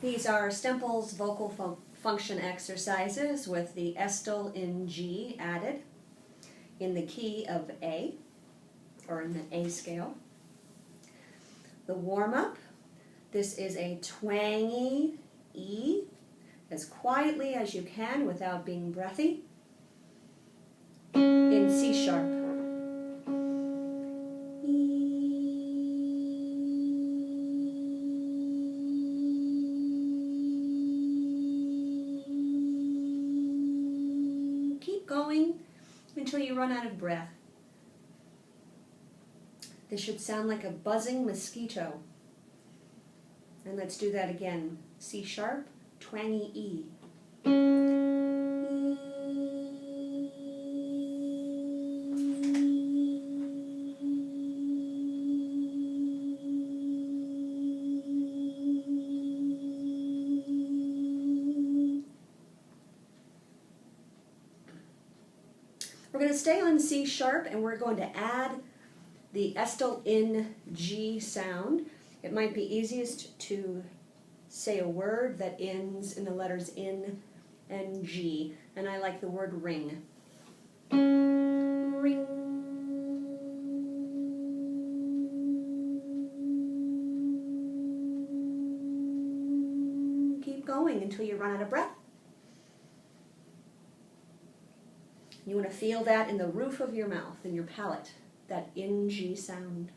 These are Stemple's vocal function exercises with the Estill in G added in the key of A, or in the A scale. The warm-up, this is a twangy E, as quietly as you can without being breathy, in C sharp. Keep going until you run out of breath. This should sound like a buzzing mosquito. And let's do that again. C sharp, twangy E. We're going to stay on C sharp and we're going to add the Estill in G sound. It might be easiest to say a word that ends in the letters in and G, and I like the word ring. Ring. Keep going until you run out of breath. You want to feel that in the roof of your mouth, in your palate, that in G sound.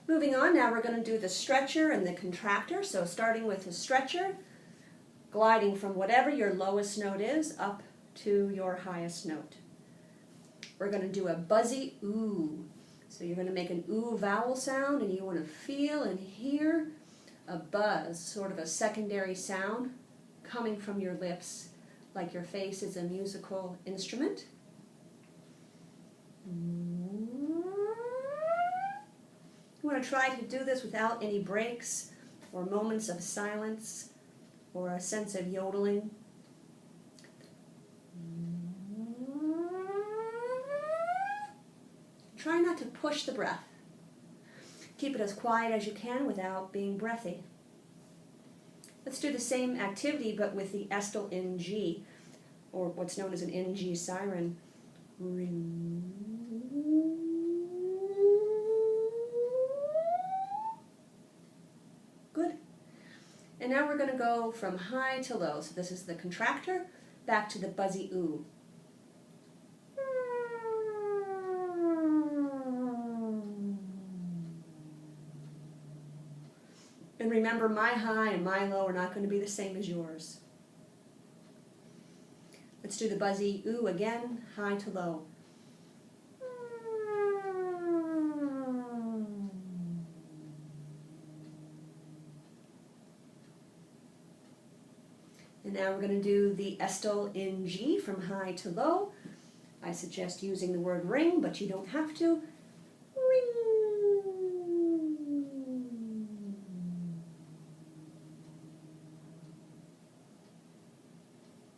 Moving on, now we're going to do the stretcher and the contractor. So starting with the stretcher, gliding from whatever your lowest note is up to your highest note. We're going to do a buzzy ooh. So you're going to make an ooh vowel sound, and you want to feel and hear a buzz, sort of a secondary sound coming from your lips, like your face is a musical instrument. You want to try to do this without any breaks or moments of silence or a sense of yodeling. Try not to push the breath. Keep it as quiet as you can without being breathy. Let's do the same activity but with the Estill in G, or what's known as an in G siren. Ring. Good. And now we're going to go from high to low. So this is the contractor, back to the buzzy ooh. And remember, my high and my low are not going to be the same as yours. Let's do the buzzy ooh again, high to low. And now we're going to do the Estill in G from high to low. I suggest using the word ring, but you don't have to. Ring.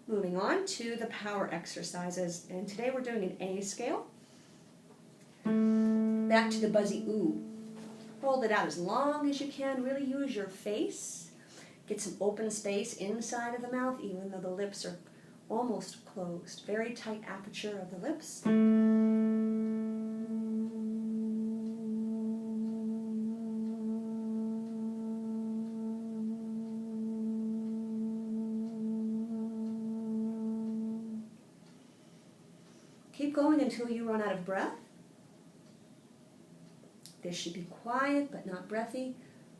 Moving on to the power exercises, and today we're doing an A scale. Back to the buzzy ooh. Hold it out as long as you can. Really use your face. Get some open space inside of the mouth, even though the lips are almost closed. Very tight aperture of the lips. Keep going until you run out of breath. This should be quiet but not breathy.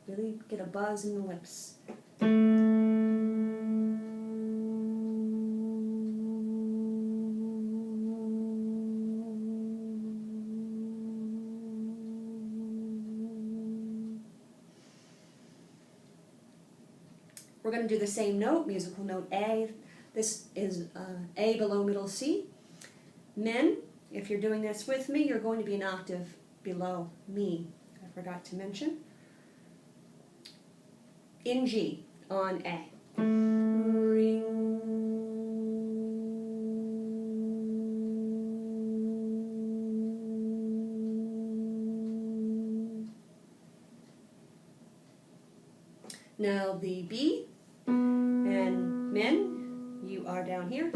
Really get a buzz in the lips. We're going to do the same note, musical note A. This is A below middle C. Men, if you're doing this with me, you're going to be an octave below me. I forgot to mention. In G on A. Ring. Now the B, and men, you are down here.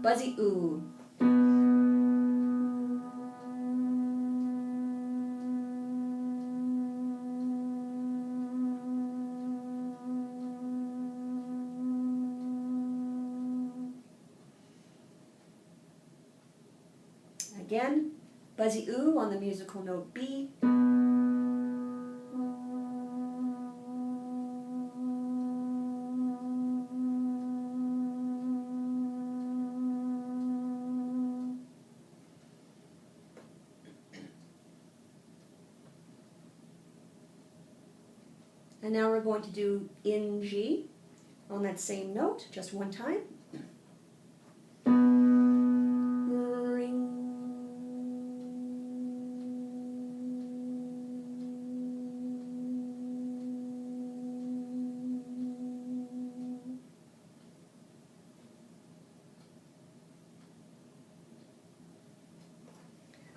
Buzzy oo. Again, buzzy oo on the musical note B. And now we're going to do in G on that same note, just one time. Ring.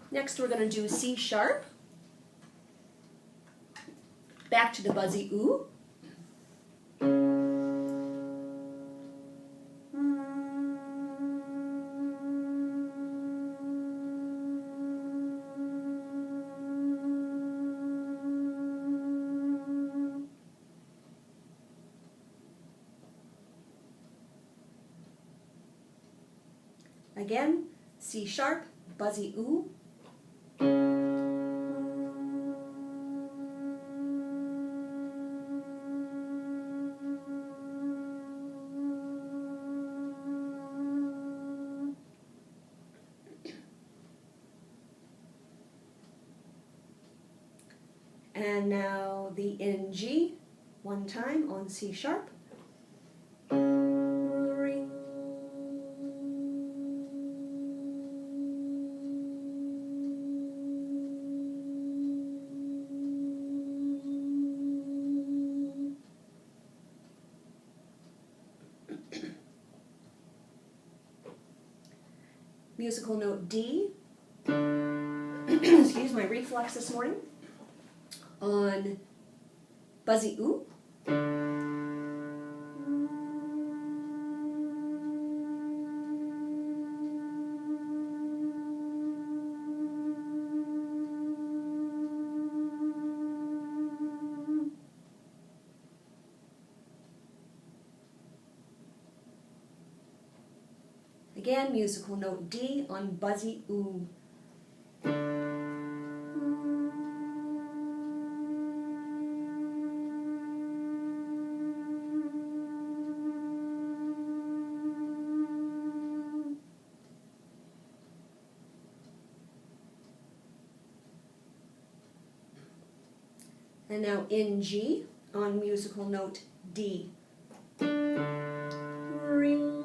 Next we're going to do C sharp. Back to the buzzy oo. Again, C sharp, buzzy oo. And now the in G, one time on C sharp. Ring. Musical note D. Excuse my reflux this morning. On buzzy oo. Again, musical note D on buzzy oo. And now in G on musical note D. Ring.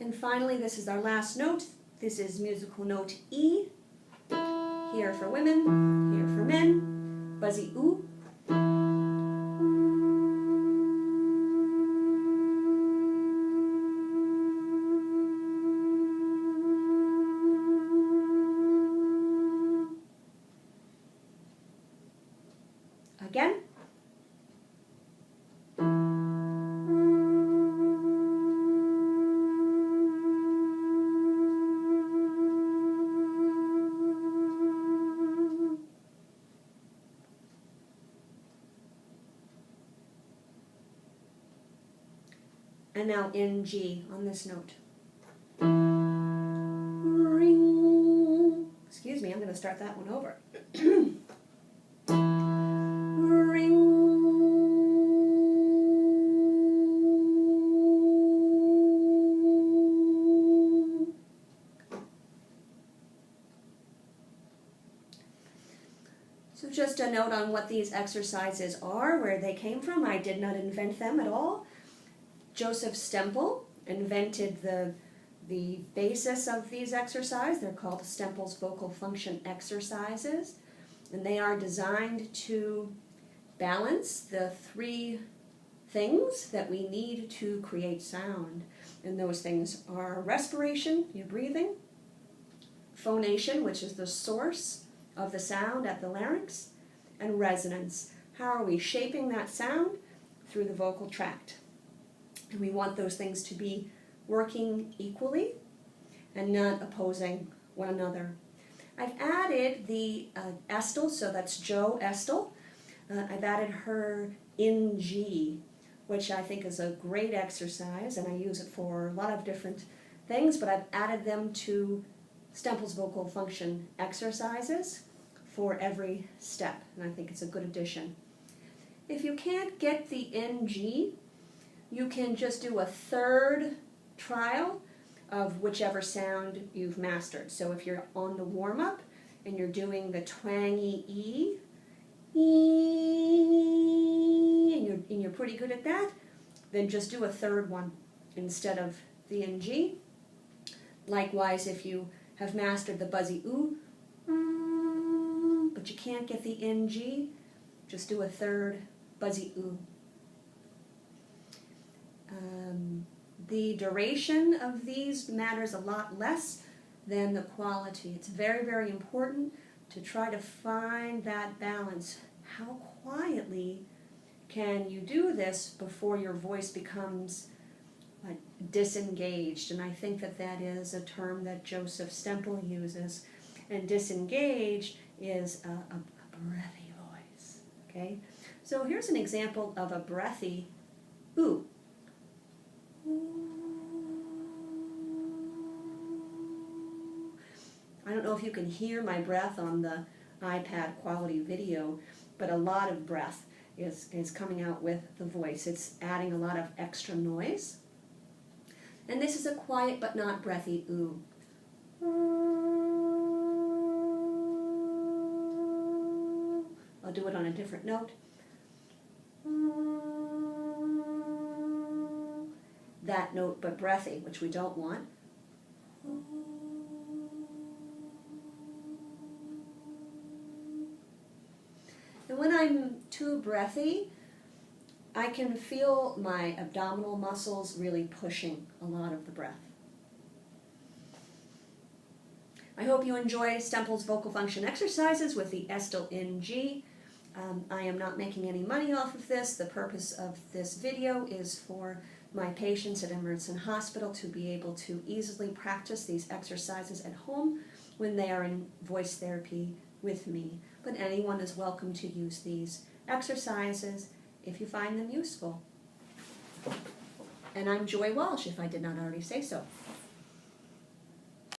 And finally, this is our last note. This is musical note E. Here for women, here for men. Buzzy oo. Again. And now in G on this note. Ring. Excuse me, I'm going to start that one over. Ring. So just a note on what these exercises are, where they came from. I did not invent them at all. Joseph Stemple invented the basis of these exercises. They're called Stemple's vocal function exercises, and they are designed to balance the three things that we need to create sound. And those things are respiration, your breathing, phonation, which is the source of the sound at the larynx, and resonance. How are we shaping that sound? Through the vocal tract. And we want those things to be working equally and not opposing one another. I've added the Estill, so that's Joe Estill. I've added her in G, which I think is a great exercise, and I use it for a lot of different things, but I've added them to Stemple's vocal function exercises for every step, and I think it's a good addition. If you can't get the NG, you can just do a third trial of whichever sound you've mastered. So if you're on the warm-up and you're doing the twangy E, and you're pretty good at that, then just do a third one instead of the NG. Likewise, if you have mastered the buzzy oo, but you can't get the NG, just do a third buzzy oo. The duration of these matters a lot less than the quality. It's very, very important to try to find that balance. How quietly can you do this before your voice becomes disengaged? And I think that that is a term that Joseph Stemple uses. And disengaged is a breathy voice. Okay? So here's an example of a breathy oo. I don't know if you can hear my breath on the iPad quality video, but a lot of breath is coming out with the voice. It's adding a lot of extra noise. And this is a quiet but not breathy oo. I'll do it on a different note. That note but breathy, which we don't want. And when I'm too breathy, I can feel my abdominal muscles really pushing a lot of the breath. I hope you enjoy Stemple's vocal function exercises with the Estill NG. I am not making any money off of this. The purpose of this video is for my patients at Emerson Hospital to be able to easily practice these exercises at home when they are in voice therapy with me. But anyone is welcome to use these exercises if you find them useful. And I'm Joy Walsh, if I did not already say so.